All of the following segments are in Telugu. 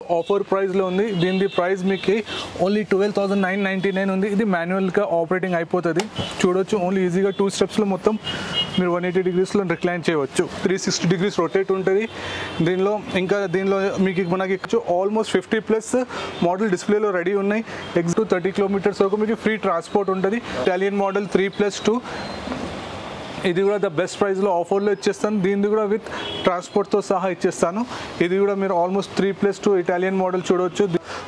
ఆఫర్ ప్రైస్లో ఉంది. దీని ప్రైస్ మీకు ఓన్లీ 12,999 ఉంది. ఇది మాన్యువల్గా ఆపరేటింగ్ అయిపోతుంది. చూడొచ్చు ఓన్లీ ఈజీగా 2 స్టెప్స్లో మొత్తం మీరు 180 డిగ్రీస్లో రిక్లైన్ చేయవచ్చు. 360 డిగ్రీస్ రొటేట్ ఉంటుంది. దీనిలో మీకు మనకి ఆల్మోస్ట్ 50+ మోడల్ డిస్ప్లేలో రెడీ ఉన్నాయి. ఎగ్జిట్ 30 కిలోమీటర్స్ వరకు మీకు ఫ్రీ ట్రాన్స్పోర్ట్ ఉంటుంది. ఇటాలియన్ మోడల్ 3+2 ఇది కూడా ద బెస్ట్ ప్రైస్లో ఆఫర్లో ఇచ్చేస్తాను. దీన్ని కూడా విత్ ట్రాన్స్పోర్ట్తో సహా ఇచ్చేస్తాను. ఇది కూడా మీరు ఆల్మోస్ట్ 3+2 ఇటాలియన్ మోడల్ చూడవచ్చు.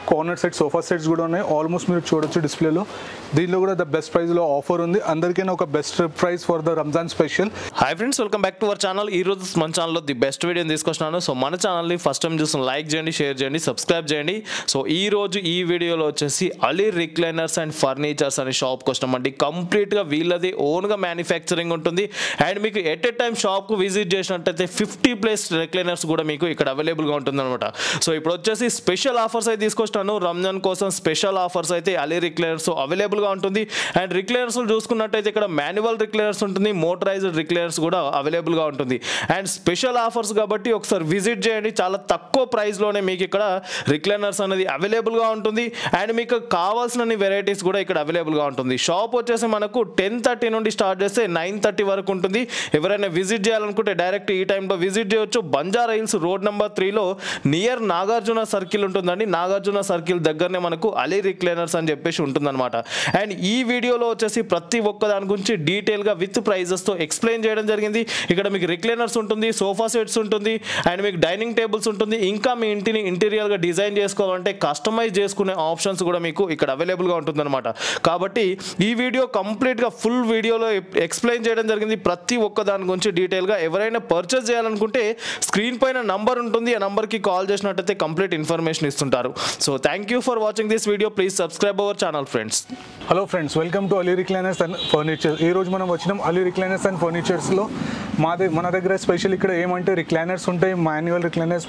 కార్నర్ సెట్ సోఫా సెట్స్ కూడా ఉన్నాయి. ఆల్మోస్ట్ మీరు చూడొచ్చు డిస్ప్లేలో. దీనిలో కూడా ద బెస్ట్ ప్రైస్లో ఆఫర్ ఉంది. అందరికైనా ఒక best price for the Ramzan special. Hi friends, welcome back to our channel. ఈ రోజు మన ఛానల్లో ది బెస్ట్ వీడియోని తీసుకొచ్చినాను. సో మన ఛానల్ని ఫస్ట్ టైం చూసిన లైక్ చేయండి, షేర్ చేయండి, సబ్స్క్రైబ్ చేయండి. సో ఈ రోజు ఈ వీడియోలో వచ్చేసి అలీ రిక్లైనర్స్ అండ్ ఫర్నిచర్స్ అనే షాప్కి వచ్చినామండి. కంప్లీట్గా వీళ్ళది ఓన్గా మ్యానుఫ్యాక్చరింగ్ ఉంటుంది. అండ్ మీకు ఎట్ ఎ టైం షాప్కు విజిట్ చేసినట్టయితే 50+ రిక్లైనర్స్ కూడా మీకు ఇక్కడ అవైలబుల్గా ఉంటుంది అనమాట. సో ఇప్పుడు వచ్చేసి స్పెషల్ ఆఫర్స్ అయితే తీసుకొస్తాను. రంజాన్ కోసం స్పెషల్ ఆఫర్స్ అయితే అలీ రిక్లైనర్స్ అవైలబుల్గా ఉంటుంది. అండ్ రిక్లైనర్స్ చూసుకున్నట్టయితే ఇక్కడ మాన్యువల్ రిక్లైనర్స్ ఉంటుంది, మోటరైజ్డ్ రిక్లైనర్స్ కూడా అవైలబుల్గా ఉంటుంది. అండ్ స్పెషల్ ఆఫర్స్ కాబట్టి ఒకసారి విజిట్ చేయండి. చాలా తక్కువ ప్రైస్లోనే మీకు ఇక్కడ రిక్లైనర్స్ అనేది అవైలబుల్గా ఉంటుంది. అండ్ మీకు కావాల్సిన వెరైటీస్ కూడా ఇక్కడ అవైలబుల్గా ఉంటుంది. షాప్ వచ్చేసి మనకు 10:30 నుండి స్టార్ట్ చేస్తే 9:30 వరకు ఉంటుంది. ఎవరైనా విజిట్ చేయాలనుకుంటే డైరెక్ట్ ఈ టైంలో విజిట్ చేయొచ్చు. బంజారా హిల్స్ రోడ్ నెంబర్ 3లో నియర్ నాగార్జున సర్కిల్ ఉంటుందండి. నాగార్జున సర్కిల్ దగ్గరనే మనకు అలీ రిక్లైనర్స్ అని చెప్పేసి ఉంటుందన్నమాట. అండ్ ఈ వీడియోలో వచ్చేసి ప్రతి ఒక్క దాని గురించి డీటెయిల్గా విత్ ప్రైజెస్తో ఎక్స్ప్లెయిన్ చేయడం జరిగింది. ఇక్కడ మీకు రిక్లైనర్స్ ఉంటుంది, సోఫా సెట్స్ ఉంటుంది, అండ్ మీకు డైనింగ్ టేబుల్స్ ఉంటుంది. ఇంకా మీ ఇంటిని ఇంటీరియర్గా డిజైన్ చేసుకోవాలంటే కస్టమైజ్ చేసుకునే ఆప్షన్స్ కూడా మీకు ఇక్కడ అవైలబుల్గా ఉంటుందన్నమాట. కాబట్టి ఈ వీడియో కంప్లీట్గా ఫుల్ వీడియోలో ఎక్స్ప్లెయిన్ చేయడం జరిగింది. ప్రతి ఒక్క దాని గురించి డీటెయిల్గా. ఎవరైనా పర్చేస్ చేయాలనుకుంటే స్క్రీన్ పైన నంబర్ ఉంటుంది. ఆ నంబర్కి కాల్ చేసినట్టయితే కంప్లీట్ ఇన్ఫర్మేషన్ ఇస్తుంటారు. So thank you for watching this video. Please subscribe our channel friends. Hello friends, welcome to Ali recliners and furnitures. ఈ రోజు మనం వచ్చినాం అలీ రిక్లైనర్స్ అండ్ ఫర్నిచర్స్లో. మన దగ్గర స్పెషల్ ఇక్కడ ఏమంటే రిక్లైనర్స్ ఉంటాయి. Manual recliners,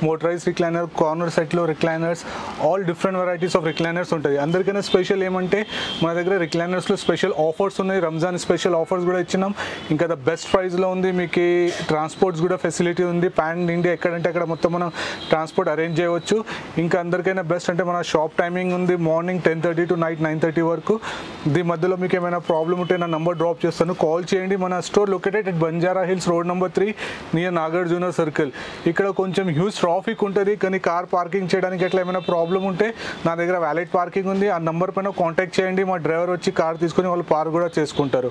motorise recliner, corner సెట్లో recliners, all different varieties of recliners ఉంటాయి. అందరికైనా స్పెషల్ ఏమంటే మన దగ్గర రిక్లైనర్స్లో స్పెషల్ ఆఫర్స్ ఉన్నాయి. రంజాన్ స్పెషల్ ఆఫర్స్ కూడా ఇచ్చినాం. ఇంకా ద బెస్ట్ ప్రైస్లో ఉంది. మీకు ట్రాన్స్పోర్ట్స్ కూడా ఫెసిలిటీ ఉంది. పాన్ ఇండియా ఎక్కడంటే అక్కడ మొత్తం మనం ట్రాన్స్పోర్ట్ అరేంజ్ చేయవచ్చు. ఇంకా అందరికైనా బెస్ట్ అంటే మన షాప్ టైమింగ్ ఉంది మార్నింగ్ 10:30 to నైట్ 9:30 వరకు. దీని మధ్యలో మీకు ఏమైనా ప్రాబ్లం ఉంటే నా నంబర్ డ్రాప్ చేస్తాను, కాల్ చేయండి. మన store located at Banjara Hills road number 3 near Nagarjuna circle. ఇక్కడ కొంచెం హ్యూజ్ ట్రాఫిక్ ఉంటుంది, కానీ కార్ పార్కింగ్ చేయడానికి ఎట్లా ఏమైనా ప్రాబ్లం ఉంటే నా దగ్గర వ్యాలిడ్ పార్కింగ్ ఉంది. ఆ నెంబర్ పైన కాంటాక్ట్ చేయండి. మా డ్రైవర్ వచ్చి కార్ తీసుకొని వాళ్ళు పార్క్ కూడా చేసుకుంటారు.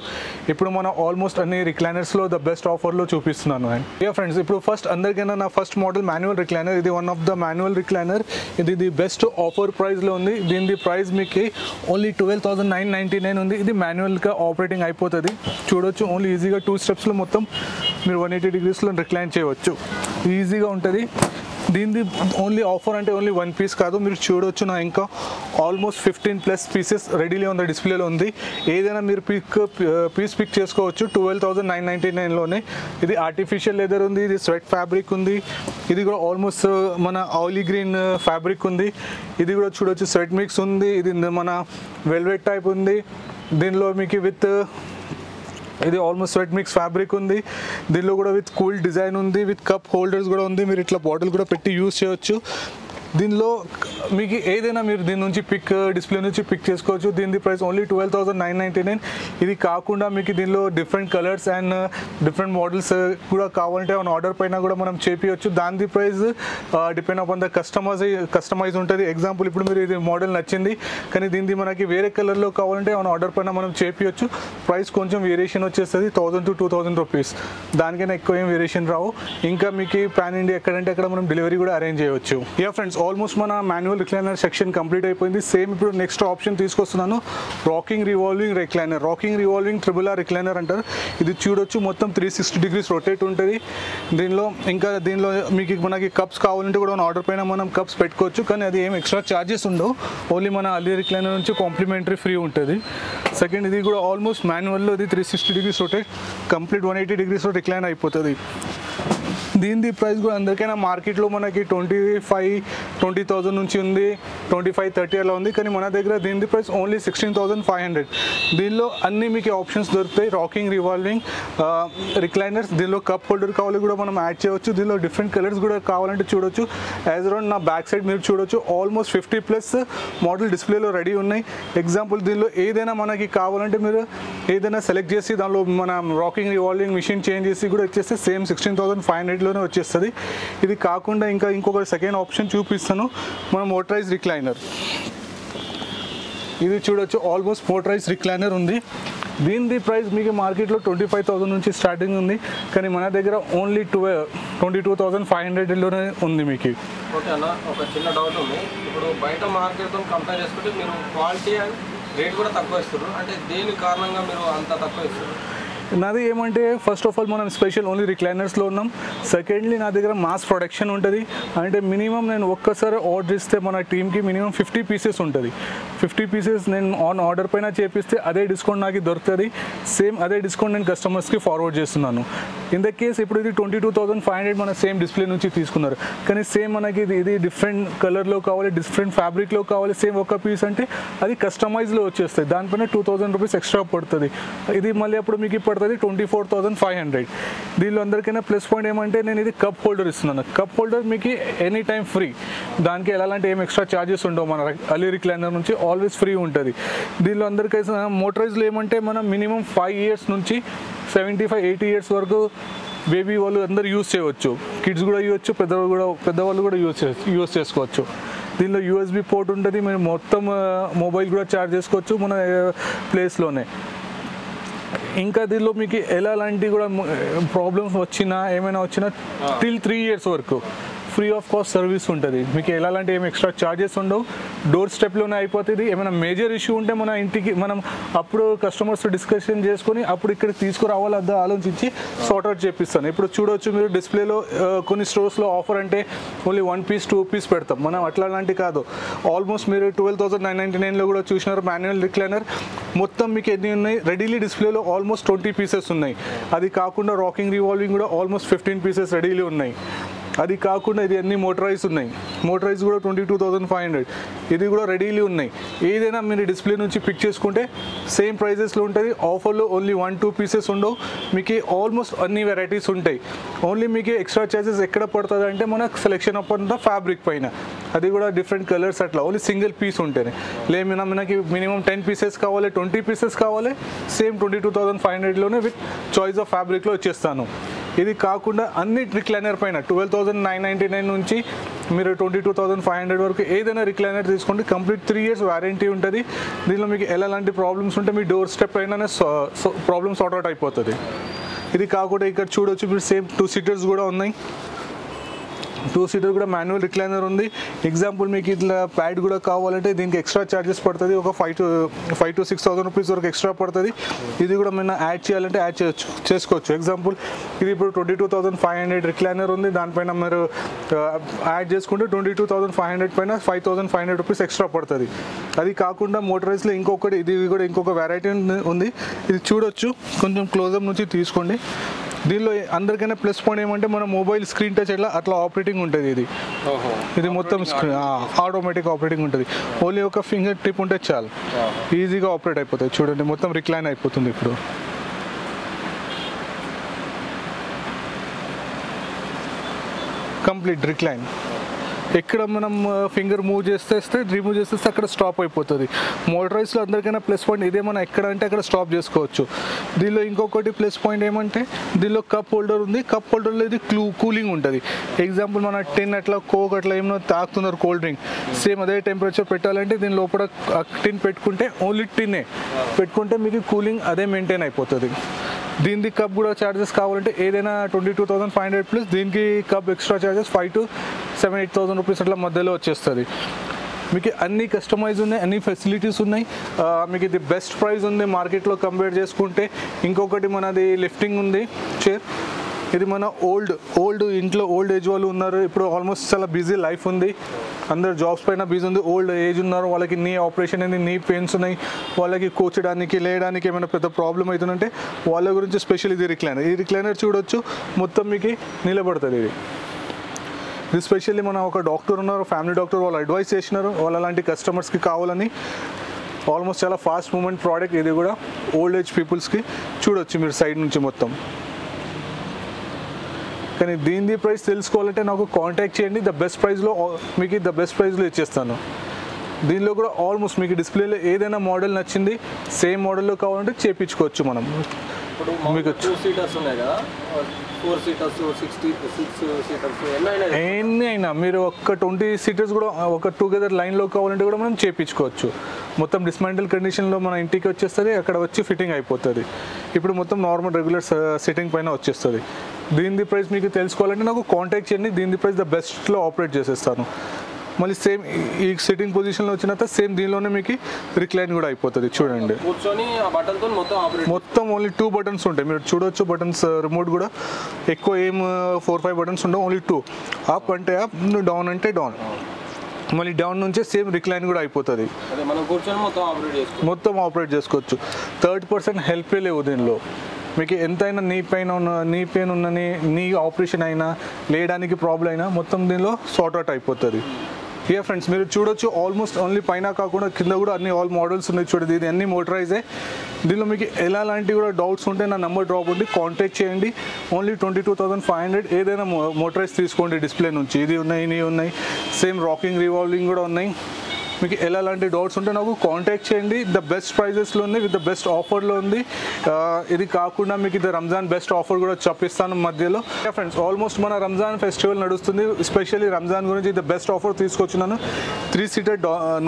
ఇప్పుడు మనం ఆల్మోస్ట్ అన్ని రిక్లైనర్స్లో ద బెస్ట్ ఆఫర్లో చూపిస్తున్నాను. అండ్ ఫ్రెండ్స్, ఇప్పుడు ఫస్ట్ అందరికైనా నా ఫస్ట్ మోడల్ మాన్యువల్ రిక్లైనర్. ఇది one of the manual recliner. ఇది ది బెస్ట్ ఆఫర్ ప్రైస్లో ఉంది. దీని ప్రైస్ మీకు ఓన్లీ 12,999 ఉంది. ఇది మాన్యువల్గా ఆపరేటింగ్ అయిపోతుంది. చూడొచ్చు ఓన్లీ ఈజీగా 2 స్టెప్స్లో మొత్తం మీరు 180 డిగ్రీస్లో రిక్లైన్ చేయవచ్చు. ఈజీగా ఉంటుంది. దీనిది ఓన్లీ ఆఫర్ అంటే ఓన్లీ 1 పీస్ కాదు, మీరు చూడవచ్చు. నా ఇంకా ఆల్మోస్ట్ 15+ పీసెస్ రెడీలో ఉంది, డిస్ప్లేలో ఉంది. ఏదైనా మీరు పీస్ పిక్ చేసుకోవచ్చు 12,999లోనే. ఇది ఆర్టిఫిషియల్ లెదర్ ఉంది, ఇది స్వెట్ ఫ్యాబ్రిక్ ఉంది. ఇది కూడా ఆల్మోస్ట్ మన ఆయిలీ గ్రీన్ ఫ్యాబ్రిక్ ఉంది. ఇది కూడా చూడవచ్చు స్వెట్ మిక్స్ ఉంది. ఇది మన వెల్వెట్ టైప్ ఉంది. దీనిలో మీకు విత్ ఇది ఆల్మోస్ట్ స్వెట్ మిక్స్ ఫ్యాబ్రిక్ ఉంది. దీనిలో కూడా విత్ కూల్ డిజైన్ ఉంది, విత్ కప్ హోల్డర్స్ కూడా ఉంది. మీరు ఇట్లా బాటిల్ కూడా పెట్టి యూజ్ చేయొచ్చు. దీనిలో మీకు ఏదైనా మీరు దీని నుంచి డిస్ప్లే నుంచి పిక్ చేసుకోవచ్చు. దీని ప్రైస్ ఓన్లీ 12,999. ఇది కాకుండా మీకు దీనిలో different colours and different models కూడా కావాలంటే ఆర్డర్ పైన కూడా మనం చేపించవచ్చు. దాని price depend upon the customize ఉంటుంది. ఎగ్జాంపుల్ ఇప్పుడు మీరు ఇది మోడల్ నచ్చింది, కానీ దీనిది మనకి వేరే కలర్లో కావాలంటే ఆర్డర్ పైన మనం చేపించవచ్చు. ప్రైస్ కొంచెం వేరియేషన్ వచ్చేస్తుంది, 1,000 to 2,000 రూపీస్. దానికైనా ఎక్కువ ఏం వేరియేషన్ రావు. ఇంకా మీకు పాన్ ఇండియా ఎక్కడంటే అక్కడ మనం డెలివరీ కూడా అరేంజ్ చేయవచ్చు. ఫ్రెండ్స్, ఆల్మోస్ట్ మన మాన్యువల్ రిక్లైనర్ సెక్షన్ కంప్లీట్ అయిపోయింది. సేమ్ ఇప్పుడు నెక్స్ట్ ఆప్షన్ తీసుకొస్తున్నాను, rocking revolving recliner. Rocking revolving RRR recliner అంటారు. ఇది చూడొచ్చు మొత్తం 360 డిగ్రీస్ రొటేట్ ఉంటుంది. దీనిలో మీకు మనకి కప్స్ కావాలంటే కూడా ఆర్డర్ పైన మనం కప్స్ పెట్టుకోవచ్చు, కానీ అది ఏం ఎక్స్ట్రా ఛార్జెస్ ఉండవు. ఓన్లీ మన అలీ రిక్లైనర్ నుంచి కాంప్లిమెంటరీ ఫ్రీ ఉంటుంది. సెకండ్, ఇది కూడా ఆల్మోస్ట్ మాన్యువల్లో ఇది 360 డిగ్రీస్ రొటేట్, కంప్లీట్ 180 డిగ్రీస్లో రిక్లైన్ అయిపోతుంది. దీని ప్రైస్ కూడా అందరికైనా మార్కెట్లో మనకి 20,000 నుంచి ఉంది, 25-30 అలా ఉంది. కానీ మన దగ్గర దీని ప్రైస్ ఓన్లీ 16,500. దీనిలో అన్ని మీకు ఆప్షన్స్ దొరుకుతాయి. రాకింగ్, రివాల్వింగ్, రిక్లైనర్స్, దీనిలో కప్ హోల్డర్ కావాలి కూడా మనం యాడ్ చేయవచ్చు. దీనిలో డిఫరెంట్ కలర్స్ కూడా కావాలంటే చూడొచ్చు. యాజ్ అరౌండ్ నా బ్యాక్ సైడ్ మీరు చూడొచ్చు ఆల్మోస్ట్ 50+ మోడల్ డిస్ప్లేలో రెడీ ఉన్నాయి. ఎగ్జాంపుల్ దీనిలో ఏదైనా మనకి కావాలంటే మీరు ఏదైనా సెలెక్ట్ చేసి దానిలో మన రాకింగ్, రివాల్వింగ్ మిషన్ చేంజ్ చేసి కూడా వచ్చేస్తే సేమ్ 16,500లోనే వచ్చేస్తుంది. ఇది కాకుండా ఇంకొక సెకండ్ ఆప్షన్ చూపిస్తాను, మన మోటరైజ్ రిక్లైనర్. ఇది చూడొచ్చు ఆల్మోస్ట్ మోటరైజ్ రిక్లైనర్ ఉంది. దీని ప్రైస్ మీకు మార్కెట్లో 25,000 నుంచి స్టార్టింగ్ ఉంది. కానీ మన దగ్గర ఓన్లీ 22,500లోనే ఉంది మీకు. ఓకే అన్న, ఒక చిన్న డౌట్ ఉంది. ఇప్పుడు బయట మార్కెట్తో కంపేర్ చేసుకుంటే మీరు క్వాలిటీ అండ్ రేట్ కూడా తక్కువ ఇస్తారు, అంటే దేని కారణంగా మీరు అంత తక్కువ ఇస్తారు? నాది ఏమంటే ఫస్ట్ ఆఫ్ ఆల్ మనం స్పెషల్ ఓన్లీ రిక్లైనర్స్లో ఉన్నాం. సెకండ్లీ నా దగ్గర మాస్ ప్రొడక్షన్ ఉంటుంది. అంటే మినిమం నేను ఒక్కసారి ఆర్డర్ ఇస్తే మన టీమ్కి మినిమం 50 పీసెస్ ఉంటుంది. 50 పీసెస్ నేను ఆన్ ఆర్డర్ పైన చేపిస్తే అదే డిస్కౌంట్ నాకు దొరుకుతుంది. సేమ్ అదే డిస్కౌంట్ నేను కస్టమర్స్కి ఫార్వర్డ్ చేస్తున్నాను. ఇన్ ద కేస్ ఇప్పుడు ఇది 22,500 మన సేమ్ డిస్ప్లే నుంచి తీసుకున్నారు. కానీ సేమ్ మనకి ఇది డిఫరెంట్ కలర్లో కావాలి, డిఫరెంట్ ఫ్యాబ్రిక్లో కావాలి, సేమ్ ఒక పీస్ అంటే అది కస్టమైజ్లో వచ్చేస్తుంది. దానిపైన 2,000 రూపీస్ ఎక్స్ట్రా పడుతుంది. ఇది మళ్ళీ అప్పుడు మీకు పడుతుంది 24,500. దీనిలో అందరికైనా ప్లస్ పాయింట్ ఏమంటే నేను ఇది కప్ హోల్డర్ ఇస్తున్నాను. కప్ హోల్డర్ మీకు ఎనీ టైం ఫ్రీ. దానికి ఎలాంటి ఏం ఎక్స్ట్రా ఛార్జెస్ ఉండవు. మన అలీ రిక్లైనర్ నుంచి ఆల్వేస్ ఫ్రీ ఉంటుంది. దీనిలో అందరికైనా మోటరైజ్లో ఏమంటే మనం మినిమం 5 ఇయర్స్ నుంచి 75-80 ఇయర్స్ వరకు బేబీ వాళ్ళు అందరు యూజ్ చేయవచ్చు. కిడ్స్ కూడా ఇవ్వచ్చు, పెద్దవాళ్ళు కూడా యూజ్ చేసుకోవచ్చు. దీనిలో USB పోర్ట్ ఉంటుంది. మీరు మొత్తం మొబైల్ కూడా ఛార్జ్ చేసుకోవచ్చు మన ప్లేస్లోనే. ఇంకా దీనిలో మీకు ఎలాంటి కూడా ప్రాబ్లమ్స్ వచ్చినా ఏమైనా వచ్చినా టిల్ 3 ఇయర్స్ వరకు ఫ్రీ ఆఫ్ కాస్ట్ సర్వీస్ ఉంటుంది. మీకు ఎలాంటి ఏమి ఎక్స్ట్రా ఛార్జెస్ ఉండవు. డోర్ స్టెప్లోనే అయిపోతుంది. ఏమైనా మేజర్ ఇష్యూ ఉంటే మన ఇంటికి మనం అప్పుడు కస్టమర్స్తో డిస్కషన్ చేసుకొని అప్పుడు ఇక్కడ తీసుకురావాలి అదా ఆలోచించి సార్ట్ అవుట్ చేపిస్తాను. ఇప్పుడు చూడవచ్చు మీరు డిస్ప్లేలో కొన్ని స్టోర్స్లో ఆఫర్ అంటే ఓన్లీ 1 పీస్ 2 పీస్ పెడతాం. మనం అట్లాంటి కాదు. ఆల్మోస్ట్ మీరు 12,999లో కూడా చూసినారు మాన్యువల్ రిక్లైనర్. మొత్తం మీకు ఎన్ని ఉన్నాయి రెడీలీ డిస్ప్లేలో ఆల్మోస్ట్ 20 పీసెస్ ఉన్నాయి. అది కాకుండా రాకింగ్, రివాల్వింగ్ కూడా ఆల్మోస్ట్ 15 పీసెస్ రెడీలీ ఉన్నాయి. అది కాకుండా ఇది అన్ని మోటరైజ్ ఉన్నాయి. మోటరైజ్ కూడా 22,500. ఇది కూడా రెడీలీ ఉన్నాయి. ఏదైనా మీరు డిస్ప్లే నుంచి పిక్ చేసుకుంటే సేమ్ ప్రైజెస్లో ఉంటుంది. ఆఫర్లో ఓన్లీ 1-2 పీసెస్ ఉండవు. మీకు ఆల్మోస్ట్ అన్ని వెరైటీస్ ఉంటాయి. ఓన్లీ మీకు ఎక్స్ట్రా ఛార్జెస్ ఎక్కడ పడుతుంది అంటే మన సెలెక్షన్ ఆఫ్ అంతా ఫ్యాబ్రిక్ పైన. అది కూడా డిఫరెంట్ కలర్స్ అట్లా ఓన్లీ సింగిల్ పీస్ ఉంటేనే. లేదా మనకి మినిమం 10 పీసెస్ కావాలి, 20 పీసెస్ కావాలి, సేమ్ 22,500లోనే విత్ చాయిస్ ఆఫ్ ఫ్యాబ్రిక్లో వచ్చేస్తాను. ఇది కాకుండా అన్ని రిక్లైనర్ పైన 12,999 నుంచి మీరు 22,500 వరకు ఏదైనా రిక్లైనర్ తీసుకోండి. కంప్లీట్ 3 ఇయర్స్ వారంటీ ఉంటుంది. దీనిలో మీకు ఎలాంటి ప్రాబ్లమ్స్ ఉంటే మీ డోర్ స్టెప్ అయినా ప్రాబ్లమ్ సార్ట్ అవుట్ అయిపోతుంది. ఇది కాకుండా ఇక్కడ చూడొచ్చు మీరు సేమ్ 2 సీటర్స్ కూడా ఉన్నాయి. 2 సీటర్ కూడా మాన్యువల్ రిక్లైనర్ ఉంది. ఎగ్జాంపుల్ మీకు ఇట్లా ప్యాడ్ కూడా కావాలంటే దీనికి ఎక్స్ట్రా ఛార్జెస్ పడుతుంది. ఒక 5,000 to 6,000 రూపీస్ వరకు ఎక్స్ట్రా పడుతుంది. ఇది కూడా మనం యాడ్ చేయాలంటే యాడ్ చేసుకోవచ్చు. ఎగ్జాంపుల్ ఇది ఇప్పుడు 22,500 రిక్లైనర్ ఉంది. దానిపైన మీరు యాడ్ చేసుకుంటే 22,500 పైన 5,500 రూపీస్ ఎక్స్ట్రా పడుతుంది. అది కాకుండా మోటరైజ్లో ఇది కూడా ఇంకొక వెరైటీ ఉంది. ఇది చూడొచ్చు, కొంచెం క్లోజప్ నుంచి తీసుకోండి. దీనిలో అందరికైనా ప్లస్ పాయింట్ ఏమంటే మన మొబైల్ స్క్రీన్ టచ్ అట్లా ఆపరేటింగ్ ఉంటుంది. ఇది మొత్తం ఆటోమేటిక్ ఆపరేటింగ్ ఉంటుంది. ఓన్లీ ఒక ఫింగర్ టిప్ ఉంటే చాలు, ఈజీగా ఆపరేట్ అయిపోతుంది. చూడండి మొత్తం రిక్లైన్ అయిపోతుంది. ఇప్పుడు కంప్లీట్ రిక్లైన్. ఎక్కడ మనం ఫింగర్ రిమూవ్ చేస్తే అక్కడ స్టాప్ అయిపోతుంది. మోటరైజ్లో అందరికైనా ప్లస్ పాయింట్ ఇదే, మనం ఎక్కడ అంటే అక్కడ స్టాప్ చేసుకోవచ్చు. దీనిలో ఇంకొకటి ప్లస్ పాయింట్ ఏమంటే దీనిలో కప్ హోల్డర్ ఉంది. కప్ హోల్డర్లో ఇది కూలింగ్ ఉంటుంది. ఎగ్జాంపుల్ మన టిన్ అట్లా కోక్ అట్లా ఏమైనా తాగుతున్నారు కోల్డ్ డ్రింక్, సేమ్ అదే టెంపరేచర్ పెట్టాలంటే దీని లోపల టిన్ పెట్టుకుంటే ఓన్లీ టిన్నే పెట్టుకుంటే మీకు కూలింగ్ అదే మెయింటైన్ అయిపోతుంది. దీనికి కప్ కూడా ఛార్జెస్ కావాలంటే ఏదైనా 22,500 ప్లస్ దీనికి cup extra charges 5,000 to 7,000-8,000 rupees అట్లా మధ్యలో వచ్చేస్తుంది. మీకు అన్ని కస్టమైజ్ ఉన్నాయి, అన్ని ఫెసిలిటీస్ ఉన్నాయి. మీకు ఇది బెస్ట్ ప్రైస్ ఉంది మార్కెట్లో కంపేర్ చేసుకుంటే. ఇంకొకటి మనది లిఫ్టింగ్ ఉంది చైర్. ఇది మన ఓల్డ్ ఇంట్లో ఓల్డ్ ఏజ్ వాళ్ళు ఉన్నారు. ఇప్పుడు ఆల్మోస్ట్ చాలా బిజీ లైఫ్ ఉంది, అందరు జాబ్స్ పైన బిజీ ఉంది. ఓల్డ్ ఏజ్ ఉన్నారు, వాళ్ళకి నీ ఆపరేషన్ అయింది, నీ పెయిన్స్ ఉన్నాయి, వాళ్ళకి కూర్చోడానికి లేయడానికి ఏమైనా పెద్ద ప్రాబ్లం అవుతుందంటే వాళ్ళ గురించి స్పెషల్ ఇది రిక్లైనర్. ఈ రిక్లైనర్ చూడొచ్చు, మొత్తం మీకు నిలబడుతుంది. ఇది స్పెషల్లీ మన ఒక డాక్టర్ ఉన్నారు, ఫ్యామిలీ డాక్టర్, వాళ్ళు అడ్వైస్ చేసినారు వాళ్ళ లాంటి కస్టమర్స్కి కావాలని. ఆల్మోస్ట్ చాలా ఫాస్ట్ మూమెంట్ ప్రోడక్ట్ ఇది కూడా ఓల్డ్ ఏజ్ పీపుల్స్కి. చూడొచ్చు మీరు సైడ్ నుంచి మొత్తం. కానీ దీని ప్రైస్ తెలుసుకోవాలంటే నాకు కాంటాక్ట్ చేయండి. ద బెస్ట్ ప్రైస్లో ఇచ్చేస్తాను. దీనిలో కూడా ఆల్మోస్ట్ మీకు డిస్ప్లేలో ఏదైనా మోడల్ నచ్చింది సేమ్ మోడల్లో కావాలంటే చేయించుకోవచ్చు మనం. ఇప్పుడు మీకు 2 సీటర్స్ ఉన్నాయి కదా, 4 సీటర్స్, 6 సీటర్స్ ఎన్ని అయినా మీరు ఒక 20 సీటర్స్ కూడా ఒక టుగెదర్ లైన్లో కావాలంటే కూడా మనం చేయించుకోవచ్చు. మొత్తం డిస్మాంటిల్ కండిషన్లో మన ఇంటికి వచ్చేస్తుంది, అక్కడ వచ్చి ఫిట్టింగ్ అయిపోతుంది. ఇప్పుడు మొత్తం నార్మల్ రెగ్యులర్ సిట్టింగ్ పైన వచ్చేస్తుంది. దీని ప్రైస్ మీకు తెలుసుకోవాలంటే నాకు కాంటాక్ట్ చేయండి. దీని ప్రైస్ ద బెస్ట్లో ఆపరేట్ చేసేస్తాను. మళ్ళీ సేమ్ ఈ సిట్టింగ్ పొజిషన్లో వచ్చిన తర్వాత సేమ్ దీనిలోనే మీకు రిక్లైన్ కూడా అయిపోతుంది. చూడండి కూర్చొని ఆ బటన్తో మొత్తం ఓన్లీ 2 బటన్స్ ఉంటాయి. మీరు చూడొచ్చు బటన్స్, రిమోట్ కూడా ఎక్కువ ఏం 4-5 బటన్స్ ఉండవు, ఓన్లీ 2. అప్ అంటే అప్, డౌన్ అంటే డౌన్. మళ్ళీ డౌన్ నుంచి సేమ్ రిక్లైన్ కూడా అయిపోతుంది. మొత్తం ఆపరేట్ చేసుకోవచ్చు. థర్డ్ పర్సన్ హెల్ప్ లేవు దీనిలో. మీకు ఎంతైనా నీ పెయిన్ ఉన్న నీ ఆపరేషన్ అయినా లేయడానికి ప్రాబ్లం అయినా మొత్తం దీనిలో సార్ట్ అవుట్ అయిపోతుంది. ఫ్రెండ్స్ మీరు చూడొచ్చు, ఆల్మోస్ట్ ఓన్లీ పైన కాకుండా కింద కూడా అన్ని ఆల్ మోడల్స్ ఉన్నాయి. చూడండి ఇది అన్ని మోటరైజే. దీనిలో మీకు ఎలాంటి కూడా డౌట్స్ ఉంటే నా నెంబర్ డ్రాప్ ఉంది, కాంటాక్ట్ చేయండి. ఓన్లీ 22,500. ఏదైనా మోటరైజ్ తీసుకోండి డిస్ప్లే నుంచి. ఇది ఉన్నాయి సేమ్ రాకింగ్ రివాల్వింగ్ కూడా ఉన్నాయి. మీకు ఎలాంటి డౌట్స్ ఉంటే నాకు కాంటాక్ట్ చేయండి. ద బెస్ట్ ప్రైజెస్లో ఉంది, విత్ ద బెస్ట్ ఆఫర్లో ఉంది. ఇది కాకుండా మీకు ఇది రంజాన్ బెస్ట్ ఆఫర్ కూడా చెప్పిస్తాను మధ్యలో. ఫ్రెండ్స్ ఆల్మోస్ట్ మన రంజాన్ ఫెస్టివల్ నడుస్తుంది. ఎస్పెషల్లీ రంజాన్ గురించి ద బెస్ట్ ఆఫర్ తీసుకొచ్చినాను. 3 సీటర్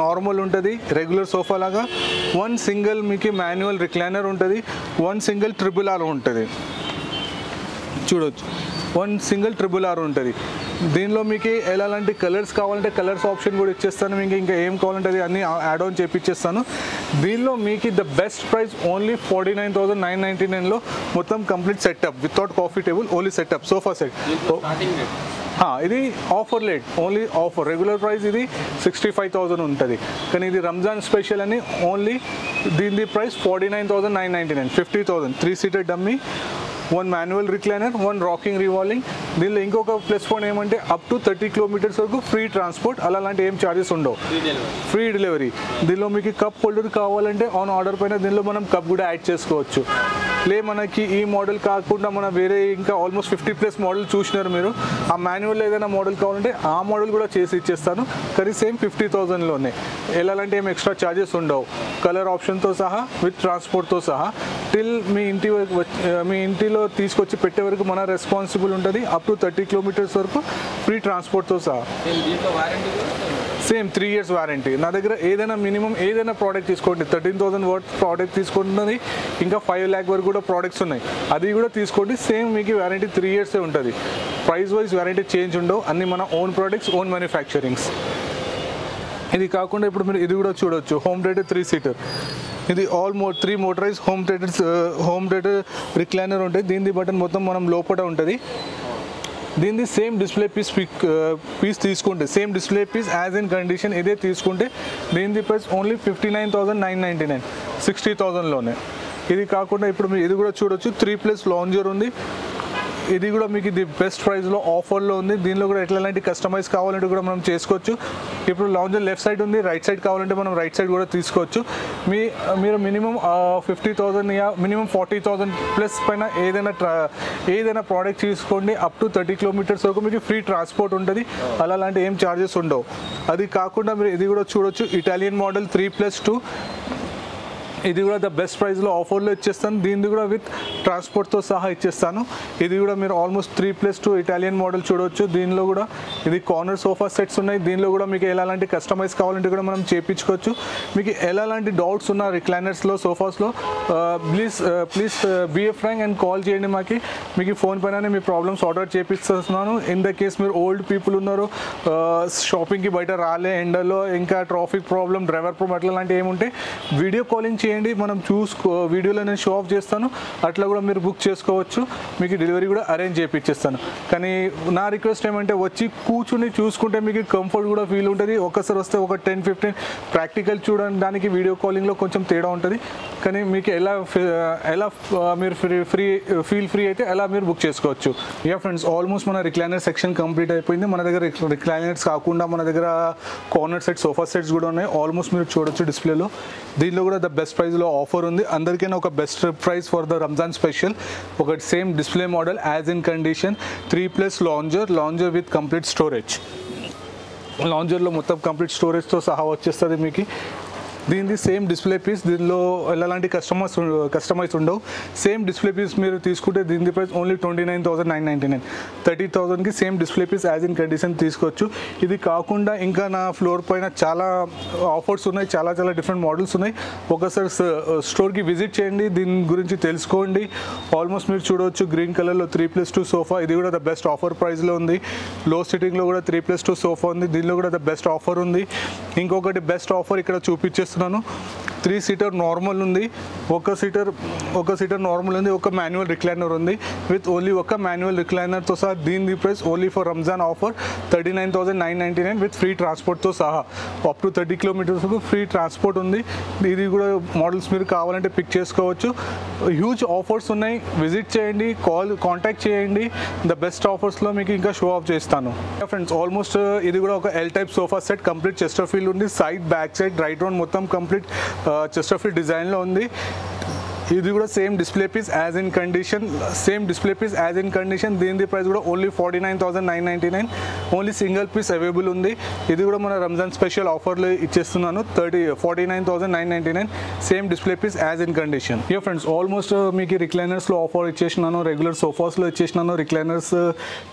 నార్మల్ ఉంటుంది, రెగ్యులర్ సోఫా లాగా. 1 సింగిల్ మీకు మాన్యువల్ రిక్లైనర్ ఉంటుంది, 1 సింగిల్ RRR ఉంటుంది. చూడొచ్చు 1 సింగిల్ RRR ఉంటుంది. దీనిలో మీకు ఎలాంటి కలర్స్ కావాలంటే కలర్స్ ఆప్షన్ కూడా ఇచ్చేస్తాను. మీకు ఇంకా ఏం కావాలంటే అది అన్ని యాడ్ ఆన్ చేపిచ్చేస్తాను. దీనిలో మీకు ద బెస్ట్ ప్రైస్ ఓన్లీ 49,999లో మొత్తం complete setup without coffee table, only setup sofa set. ఇది offer late, only offer. Regular price ఇది 65,000 ఉంటుంది. కానీ ఇది రంజాన్ స్పెషల్ అని ఓన్లీ దీని price 49,999, 50,000. 3 seater dummy, 1 manual recliner, 1 rocking revolving. దీనిలో ఇంకొక ప్లస్ పాయింట్ ఏమంటే అప్ టు 30 కిలోమీటర్స్ వరకు ఫ్రీ ట్రాన్స్పోర్ట్. అలాంటి ఏం ఛార్జెస్ ఉండవు, ఫ్రీ డెలివరీ. దీనిలో మీకు కప్ హోల్డర్ కావాలంటే ఆన్ ఆర్డర్ పైన దీనిలో మనం కప్ కూడా యాడ్ చేసుకోవచ్చు. మనకి ఈ మోడల్ కాకుండా మన వేరే ఇంకా ఆల్మోస్ట్ 50+ మోడల్ చూసినారు మీరు. ఆ మాన్యువల్ ఏదైనా మోడల్ కావాలంటే ఆ మోడల్ కూడా చేసి ఇచ్చేస్తాను. కానీ సేమ్ 50,000లోనే. ఎలాంటి ఏం ఎక్స్ట్రా ఛార్జెస్ ఉండవు, కలర్ ఆప్షన్తో సహా విత్ ట్రాన్స్పోర్ట్తో సహా. టిల్ మీ ఇంటిలో తీసుకొచ్చి పెట్టే వరకు మన రెస్పాన్సిబుల్ ఉంటుంది. అప్ టు 30 కిలోమీటర్స్ వరకు ఫ్రీ ట్రాన్స్పోర్ట్తో సహా. Same 3 years warranty. నా దగ్గర ఏదైనా ప్రోడక్ట్ తీసుకోండి, 13,000 వర్త్ ప్రోడక్ట్ తీసుకుంటున్నది, ఇంకా 5 lakh వరకు కూడా ప్రోడక్ట్స్ ఉన్నాయి, అది కూడా తీసుకోండి. సేమ్ మీకు వారంటీ 3 years ఉంటుంది. ప్రైస్ వైజ్ వారంటీ చేంజ్ ఉండవు. అన్ని మన ఓన్ ప్రోడక్ట్స్, ఓన్ మ్యానుఫ్యాక్చరింగ్స్. ఇది కాకుండా ఇప్పుడు మీరు ఇది కూడా చూడొచ్చు, హోమ్ థియేటర్ 3 సీటర్. ఇది 3 మోటరైజ్ హోమ్ థియేటర్ రిక్లైనర్ ఉంటుంది. దీని బటన్ మొత్తం మనం లోపల ఉంటుంది. దీనిది సేమ్ డిస్ప్లే పీస్ తీసుకుంటే, same display piece as in condition ఇదే తీసుకుంటే దీని ప్రైస్ ఓన్లీ 59,999, 60,000లోనే. ఇది కాకుండా ఇప్పుడు మీరు ఇది కూడా చూడొచ్చు, 3+ లాంజర్ ఉంది. ఇది కూడా మీకు ఇది బెస్ట్ ప్రైస్లో ఆఫర్లో ఉంది. దీనిలో కూడా ఎట్లాంటి కస్టమైజ్ కావాలంటే కూడా మనం చేసుకోవచ్చు. ఇప్పుడు లాంజర్ లెఫ్ట్ సైడ్ ఉంది, రైట్ సైడ్ కావాలంటే మనం రైట్ సైడ్ కూడా తీసుకోవచ్చు. మీరు మినిమం 50,000 మినిమం 40,000+ పైన ఏదైనా ప్రోడక్ట్ తీసుకోండి. అప్ టు 30 కిలోమీటర్స్ వరకు మీకు ఫ్రీ ట్రాన్స్పోర్ట్ ఉంటుంది. అలాంటి ఏం ఛార్జెస్ ఉండవు. అది కాకుండా మీరు ఇది కూడా చూడొచ్చు, ఇటాలియన్ మోడల్ 3+2. ఇది కూడా ద బెస్ట్ ప్రైస్లో ఆఫర్లో ఇచ్చేస్తాను. దీన్ని కూడా విత్ ట్రాన్స్పోర్ట్తో సహా ఇచ్చేస్తాను. ఇది కూడా మీరు ఆల్మోస్ట్ 3+2 ఇటాలియన్ మోడల్ చూడవచ్చు. దీనిలో కూడా ఇది కార్నర్ సోఫా సెట్స్ ఉన్నాయి. దీనిలో కూడా మీకు ఎలాంటి కస్టమైజ్ కావాలంటే కూడా మనం చేయించుకోవచ్చు. మీకు ఎలాంటి డౌట్స్ ఉన్న రిక్లైనర్స్లో, సోఫాస్లో please be a frank and call చేయండి మాకి. మీకు ఫోన్ పైన మీ ప్రాబ్లమ్స్ సార్ట్ అవుట్ చేపిస్తున్నాను. ఇన్ ద కేస్ మీరు ఓల్డ్ పీపుల్ ఉన్నారు, షాపింగ్కి బయట రాలే ఎండలో, ఇంకా ట్రాఫిక్ ప్రాబ్లం, డ్రైవర్ ప్రాబ్లం అట్లాంటివి ఏముంటే వీడియో కాలింగ్ చేయండి. చేయండి, మనం వీడియోలో నేను షో ఆఫ్ చేస్తాను, అట్లా కూడా మీరు బుక్ చేసుకోవచ్చు, మీకు డెలివరీ కూడా అరేంజ్ చేయించేస్తాను. కానీ నా రిక్వెస్ట్ ఏమంటే వచ్చి కూర్చుని చూసుకుంటే మీకు కంఫర్ట్ కూడా ఫీల్ ఉంటుంది. ఒకసారి వస్తే ఒక 10-15 ప్రాక్టికల్ చూడడానికి వీడియో కాలింగ్లో కొంచెం తేడా ఉంటుంది. కానీ మీకు ఎలా మీరు ఫీల్ ఫ్రీ అయితే అలా మీరు బుక్ చేసుకోవచ్చు. యా ఫ్రెండ్స్, ఆల్మోస్ట్ మన రిక్లైనర్ సెక్షన్ కంప్లీట్ అయిపోయింది. మన దగ్గర రిక్లైనర్స్ కాకుండా మన దగ్గర కార్నర్ సెట్, సోఫా సెట్స్ కూడా ఉన్నాయి. ఆల్మోస్ట్ మీరు చూడొచ్చు డిస్ప్లేలో. దీనిలో కూడా ద బెస్ట్ ప్రైస్లో ఆఫర్ ఉంది. అందరికైనా ఒక best price for the Ramzan special. ఒక same display model as in condition 3+ lounger with complete storage. లాంజర్లో మొత్తం కంప్లీట్ స్టోరేజ్తో సహా వచ్చేస్తుంది మీకు. దీనిది సేమ్ డిస్ప్లే పీస్, దీనిలో ఎలాంటి కస్టమైజ్ ఉండవు. సేమ్ డిస్ప్లే పీస్ మీరు తీసుకుంటే దీని ప్రైస్ ఓన్లీ 29,999. 30,000కి same display piece as in condition తీసుకోవచ్చు. ఇది కాకుండా ఇంకా నా ఫ్లోర్ పైన చాలా ఆఫర్స్ ఉన్నాయి, చాలా డిఫరెంట్ మోడల్స్ ఉన్నాయి. ఒకసారి స్టోర్కి విజిట్ చేయండి, దీని గురించి తెలుసుకోండి. ఆల్మోస్ట్ మీరు చూడవచ్చు గ్రీన్ కలర్లో 3+2 సోఫా, ఇది కూడా ద బెస్ట్ ఆఫర్ ప్రైస్లో ఉంది. లో సిట్టింగ్లో కూడా 3+2 సోఫా ఉంది, దీనిలో కూడా ద బెస్ట్ ఆఫర్ ఉంది. ఇంకొకటి బెస్ట్ ఆఫర్ ఇక్కడ చూపించేస్తున్నాను. 3 సీటర్ నార్మల్ ఉంది, ఒక సీటర్ నార్మల్ ఉంది, ఒక మాన్యువల్ రిక్లైనర్ ఉంది. విత్ ఓన్లీ ఒక మాన్యువల్ రిక్లైనర్తో సహా దీని price only for Ramzan offer 39,999 with free ట్రాన్స్పోర్ట్తో సహా. Up to 30 kilometres free transport ఉంది. ఇది కూడా మోడల్స్ మీరు కావాలంటే పిక్ చేసుకోవచ్చు. హ్యూజ్ ఆఫర్స్ ఉన్నాయి, విజిట్ చేయండి, కాంటాక్ట్ చేయండి. ద బెస్ట్ ఆఫర్స్లో మీకు ఇంకా షో ఆఫ్ చేస్తాను. ఫ్రెండ్స్, ఆల్మోస్ట్ ఇది కూడా ఒక L type sofa set, complete Chester feel ఉంది. Side, back side, right round మొత్తం కంప్లీట్ చెస్టర్ ఫీల్ డిజైన్లో ఉంది. ఇది కూడా same display piece as in condition. దీని ప్రైస్ కూడా only 49,999. Only single piece available ఉంది. ఇది కూడా మన రంజాన్ స్పెషల్ ఆఫర్లో ఇచ్చేస్తున్నాను. 49,999 same display piece as in condition. Yeah friends, almost మీకు రిక్లైనర్స్లో ఆఫర్ ఇచ్చేసినాను, రెగ్యులర్ సోఫాస్లో ఇచ్చేసినాను, రిక్లైనర్స్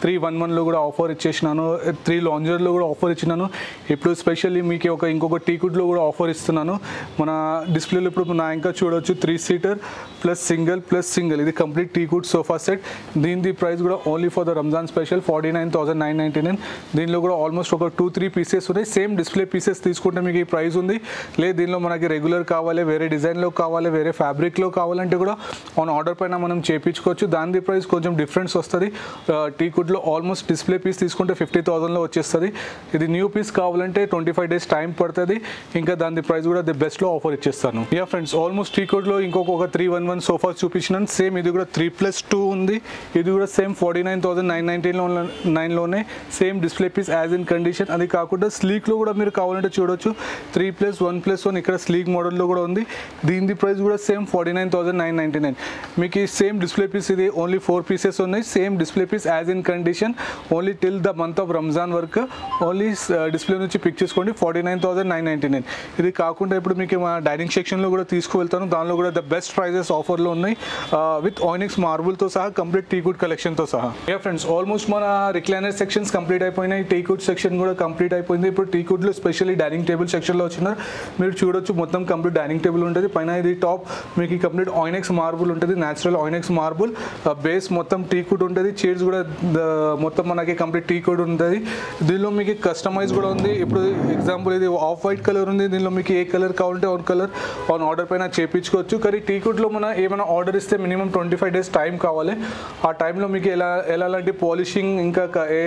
311లో కూడా ఆఫర్ ఇచ్చేసినాను, 3 లాంజర్లో కూడా ఆఫర్ ఇచ్చినాను. ఇప్పుడు స్పెషల్లీ మీకు ఇంకొక టీకుడ్లో కూడా ఆఫర్ ఇస్తున్నాను. మన డిస్ప్లేలో ఇప్పుడు నా ఇంకా చూడవచ్చు 3 సీటర్ ప్లస్ సింగిల్ ఇది కంప్లీట్ టీకుడ్ సోఫా సెట్. దీని ప్రైస్ కూడా only for the Ramzan special 49,999. దీనిలో కూడా ఆల్మోస్ట్ ఒక 2-3 పీసెస్ ఉన్నాయి. సేమ్ డిస్ప్లే పీసెస్ తీసుకుంటే మీకు ఈ ప్రైస్ ఉంది. లేదు దీనిలో మనకి రెగ్యులర్ కావాలి, వేరే డిజైన్లో కావాలి, వేరే ఫ్యాబ్రిక్లో కావాలంటే కూడా ఆన్ ఆర్డర్ పైన మనం చేయించుకోవచ్చు. దాని ప్రైస్ కొంచెం డిఫరెన్స్ వస్తుంది. టీకుడ్లో ఆల్మోస్ట్ డిస్ప్లే పీస్ తీసుకుంటే 50,000లో వచ్చేస్తుంది. ఇది న్యూ పీస్ కావాలంటే 25 days టైం పడుతుంది. ఇంకా దాని ప్రైస్ కూడా ది బెస్ట్లో ఆఫర్ ఇచ్చేస్తాను. యా ఫ్రెండ్స్, ఆల్మోస్ట్ టీకుడ్లో ఇంకొక 311 సోఫా చూపించినాను. సేమ్ ఇది కూడా 3+2 ఉంది. ఇది కూడా సేమ్ 49,999లోనే same display piece as in condition. అది కాకుండా స్లీక్లో కూడా మీరు కావాలంటే చూడొచ్చు 3+1+1 ఇక్కడ స్లీక్ మోడల్లో కూడా ఉంది. దీని ప్రైస్ కూడా సేమ్ 49,999. మీకు ఈ సేమ్ డిస్ప్లే పీస్ ఇది ఓన్లీ 4 పీసెస్ ఉన్నాయి. Same display piece as in condition only till the month of Ramzan వరకు ఓన్లీ డిస్ప్లే నుంచి పిక్ చేసుకోండి 49,999. ఇది కాకుండా ఇప్పుడు మీకు మా డైనింగ్ సెక్షన్లో కూడా తీసుకువెళ్తాను. దానిలో కూడా ద బెస్ట్ ప్రైజెస్ ఆఫర్లో ఉన్నాయి విత్ ఆయినిక్స్ మార్బుల్తో సహా కంప్లీట్ టీకుడ్ కలెక్షన్తో సహా. యా ఫ్రెండ్స్, ఆల్మోస్ట్ మన రిక్లైనర్ సెక్షన్స్ కంప్లీట్ అయిపోయినాయి. టీకుడ్ సెక్షన్ కూడా కంప్లీట్ అయిపోయింది. ఇప్పుడు టీకుడ్లో స్పెషల్లీ డైనింగ్ టేబుల్ సెక్షన్లో వచ్చినారు. మీరు చూడొచ్చు మొత్తం కంప్లీట్ డైనింగ్ టేబుల్ ఉంటుంది. పైన ఇది టాప్ మీకు కంప్లీట్ ఆయినిక్స్ మార్బుల్ ఉంటుంది, న్యాచురల్ ఆయినిక్స్ మార్బుల్. బేస్ మొత్తం టీకుడ్ ఉంటుంది. చైర్స్ కూడా మొత్తం మనకి కంప్లీట్ టీకుడ్ ఉంటుంది. దీనిలో మీకు కస్టమైజ్ కూడా ఉంది. ఇప్పుడు ఎగ్జాంపుల్ ఇది ఆఫ్ వైట్ కలర్ ఉంది. దీనిలో మీకు ఏ కలర్ కావాలంటే కలర్ ఆన్ ఆర్డర్ పైన చేయించుకోవచ్చు. కానీ టీకుడ్లో మనం ఏమైనా ఆర్డర్ ఇస్తే మినిమం 25 days టైం కావాలి. ఆ టైంలో మీకు ఎలాంటి పాలిషింగ్ ఇంకా ఏ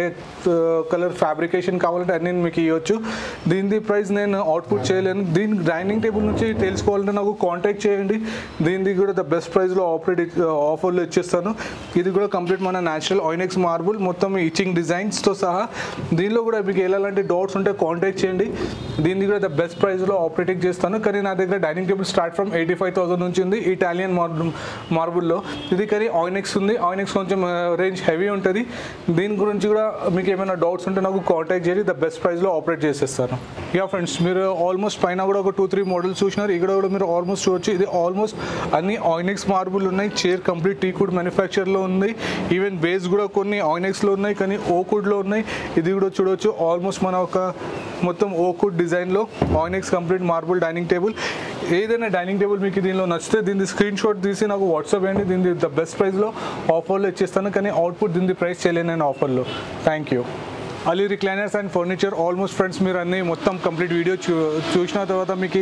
కలర్ ఫ్యాబ్రికేషన్ కావాలంటే అన్ని మీకు ఇవ్వచ్చు. దీని ప్రైస్ నేను అవుట్పుట్ చేయలేను. దీని డైనింగ్ టేబుల్ నుంచి తెలుసుకోవాలంటే నాకు కాంటాక్ట్ చేయండి. దీనిది కూడా ద బెస్ట్ ప్రైస్లో ఆఫర్లో ఇచ్చేస్తాను. ఇది కూడా కంప్లీట్ మన న్యాచురల్ ఆయినిక్స్ మార్బుల్ మొత్తం ఇచ్చింగ్ డిజైన్స్తో సహా. దీనిలో కూడా మీకు ఎలాంటి డౌట్స్ ఉంటే కాంటాక్ట్ చేయండి. దీనిది కూడా ద బెస్ట్ ప్రైస్లో ఆపరేటింగ్ చేస్తాను. కానీ నా దగ్గర డైనింగ్ టేబుల్ స్టార్ట్ ఫ్రమ్ 85,000 నుంచి ఉంది ఇటాలియన్ మార్బుల్లో. ఇది కానీ ఆయినిక్స్ ఉంది. ఆయినిక్స్ కొంచెం రేంజ్ హెవీ ఉంటుంది. దీని గురించి కూడా మీకు ఏమైనా డౌట్స్ ఉంటే నాకు కాంటాక్ట్ చేసి ద బెస్ట్ ప్రైస్లో ఆపరేట్ చేసేస్తాను. యా ఫ్రెండ్స్, మీరు ఆల్మోస్ట్ పైన కూడా ఒక 2-3 మోడల్స్ చూసినారు. ఇక్కడ కూడా మీరు ఆల్మోస్ట్ చూడొచ్చు. ఇది ఆల్మోస్ట్ అన్ని ఆయినిక్స్ మార్బుల్ ఉన్నాయి. చైర్ కంప్లీట్ టీకుడ్ మ్యానుఫ్యాక్చర్లో ఉంది. ఈవెన్ బేస్ కూడా కొన్ని ఆయినిక్స్లో ఉన్నాయి, కానీ ఓకుడ్లో ఉన్నాయి. ఇది కూడా చూడొచ్చు. ఆల్మోస్ట్ మన ఒక మొత్తం ఓకుడ్ డిజైన్లో onyx complete marble dining table. ఏదైనా డైనింగ్ టేబుల్ మీకు దీనిలో నచ్చితే దీని స్క్రీన్ షాట్ తీసి నాకు వాట్సాప్ చేయండి. దీని ద బెస్ట్ ప్రైస్లో ఆఫర్లో ఇచ్చేస్తాను. కానీ అవుట్పుట్ దీని ప్రైస్ చేయలేను నేను ఆఫర్లో. Thank you. Ali recliners and furniture. Almost friends మీరు అన్ని మొత్తం కంప్లీట్ వీడియో చూసిన తర్వాత మీకు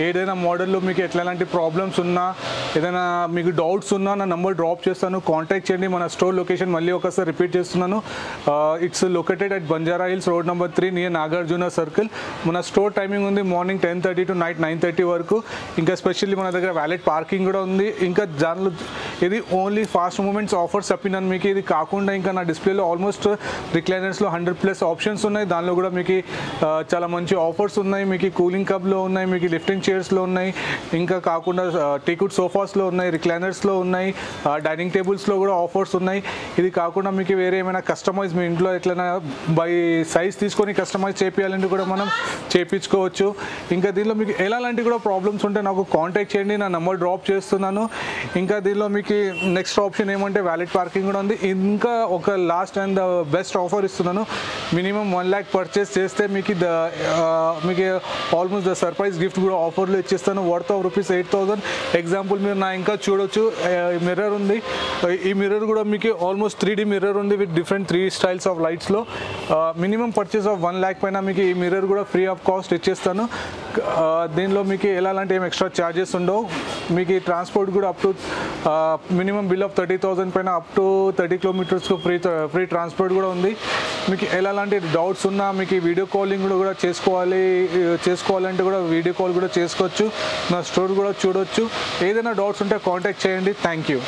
ఏదైనా మోడల్లో మీకు ఎట్లాంటి ప్రాబ్లమ్స్ ఉన్నా, ఏదైనా మీకు డౌట్స్ ఉన్నా నా నంబర్ డ్రాప్ చేస్తాను, కాంటాక్ట్ చేయండి. మన స్టోర్ లొకేషన్ మళ్ళీ ఒకసారి రిపీట్ చేస్తున్నాను. It's located at Banjara Hills road number 3 near Nagarjuna circle. మన స్టోర్ టైమింగ్ ఉంది మార్నింగ్ 10:30 to నైట్ 9:30 వరకు. ఇంకా స్పెషల్లీ మన దగ్గర వ్యాలెట్ పార్కింగ్ కూడా ఉంది. ఇంకా దానిలో ఇది ఓన్లీ ఫాస్ట్ మూమెంట్స్ ఆఫర్స్ చెప్పినాను మీకు. ఇది కాకుండా ఇంకా నా డిస్ప్లేలో ఆల్మోస్ట్ రిక్లైనర్స్లో 100+ ఆప్షన్స్ ఉన్నాయి. దానిలో కూడా మీకు చాలా మంచి ఆఫర్స్ ఉన్నాయి. మీకు కూలింగ్ కప్లో ఉన్నాయి, మీకు లిఫ్టింగ్ చైర్స్లో ఉన్నాయి, ఇంకా కాకుండా టీకుడ్ సోఫాస్లో ఉన్నాయి, రిక్లైనర్స్లో ఉన్నాయి, డైనింగ్ టేబుల్స్లో కూడా ఆఫర్స్ ఉన్నాయి. ఇది కాకుండా మీకు వేరే ఏమైనా కస్టమైజ్ మీ ఇంట్లో ఎట్లైనా బై సైజ్ తీసుకొని కస్టమైజ్ చేయించాలంటే కూడా మనం చేయించుకోవచ్చు. ఇంకా దీనిలో మీకు ఎలాంటి కూడా ప్రాబ్లమ్స్ ఉంటే నాకు కాంటాక్ట్ చేయండి, నా నెంబర్ డ్రాప్ చేస్తున్నాను. ఇంకా దీనిలో మీకు నెక్స్ట్ ఆప్షన్ ఏమంటే వ్యాలెట్ పార్కింగ్ కూడా ఉంది. ఇంకా ఒక last and the best offer ఇస్తున్నాను. మినిమం 1 lakh పర్చేస్ చేస్తే మీకు ఆల్మోస్ట్ ద సర్ప్రైజ్ గిఫ్ట్ కూడా ఆఫర్లో ఇచ్చేస్తాను వర్త్ ఆఫ్ ₹8,000. ఎగ్జాంపుల్ మీరు నా ఇంకా చూడొచ్చు, మిర్రర్ ఉంది. ఈ మిర్రర్ కూడా మీకు ఆల్మోస్ట్ 3D మిర్రర్ ఉంది విత్ డిఫరెంట్ 3 స్టైల్స్ ఆఫ్ లైట్స్లో. మినిమం పర్చేస్ ఆఫ్ 1 lakh పైన మీకు ఈ మిర్రర్ కూడా ఫ్రీ ఆఫ్ కాస్ట్ ఇచ్చేస్తాను. దీనిలో మీకు ఎలాంటి ఏం ఎక్స్ట్రా ఛార్జెస్ ఉండవు. మీకు ట్రాన్స్పోర్ట్ కూడా up to minimum bill of 30,000 పైన up to 30 kilometers free transport కూడా ఉంది. మీకు ఎలాంటి డౌట్స్ ఉన్నా మీకు వీడియో కాలింగ్ కూడా చేసుకోవాలంటే కూడా వీడియో కాల్ కూడా చేసుకోవచ్చు. నా స్టోర్ కూడా చూడొచ్చు. ఏదైనా డౌట్స్ ఉంటే కాంటాక్ట్ చేయండి. Thank you.